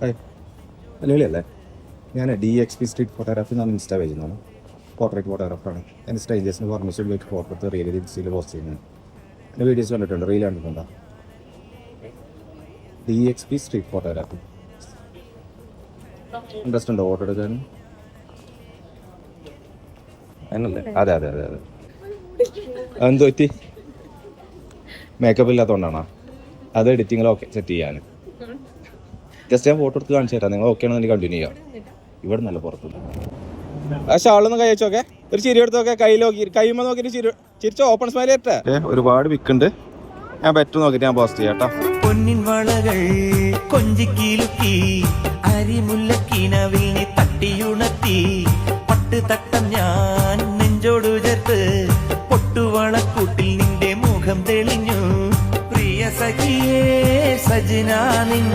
അല്ലേ ഞാൻ DXP street photography എന്നാണ് ഇൻസ്റ്റാ പേജ് എന്നാണ് പോർട്രേറ്റ് ഫോട്ടോഗ്രാഫറാണ്. എൻ്റെ സ്ട്രേഞ്ചേഴ്സിന് പെർമിഷൻ വെച്ച് ഫോട്ടോ എടുത്ത് റീൽ ഇൻസ്റ്റയിൽ പോസ്റ്റ് ചെയ്യുന്നത്. എൻ്റെ വീഡിയോസ് കണ്ടിട്ടുണ്ട്, റീൽ കണ്ടിട്ടുണ്ടോ? DXP സ്ട്രീറ്റ് ഫോട്ടോഗ്രാഫി ഇൻട്രസ്റ്റ് ഉണ്ടോ ഫോട്ടോ എടുക്കാൻ? അതിനല്ലേ? അതെ അതെ അതെ അതെ. എന്ത് പറ്റി? മേക്കപ്പ് ഇല്ലാത്തതുകൊണ്ടാണോ? അത് എഡിറ്റിങ്ങിലൊക്കെ സെറ്റ് ചെയ്യാൻ ജസ്റ്റ് ഞാൻ ഫോട്ടോ എടുത്ത് കാണിച്ചു തരാം. നിങ്ങൾ ഓക്കെ ആണെന്ന് കണ്ടിന്യൂ ചെയ്യാം. ഇവിടെ നല്ല പുറത്തുണ്ട്. ആ ഷാളൊന്ന് കൈ വെച്ചോക്കെ, ഒരു ചിരി എടുത്തോക്കെ, കയ്യിൽ നോക്കി കൈമ നോക്കിയിട്ട് ചിരിച്ചോ. Open smile ഇട്ടെ. ഒരുപാട് വിക്കുണ്ട്. ഞാൻ പറ്റും നോക്കിയിട്ട് ഞാൻ പോസ്റ്റ് ചെയ്യാം കേട്ടോ. പൊന്നിൻ വളകൾ കൊഞ്ചിക്കിലുക്കി അരിമുല്ലക്കിനവിനെ തട്ടിയുണർത്തി പട്ട് തട്ടം ഞാൻ നെഞ്ചോടു ചേർത്ത് പൊട്ടുവളക്കൂട്ടിൽ നിന്റെ മുഖം തെളിഞ്ഞു പ്രിയ സഖിയേ സജനാനിൻ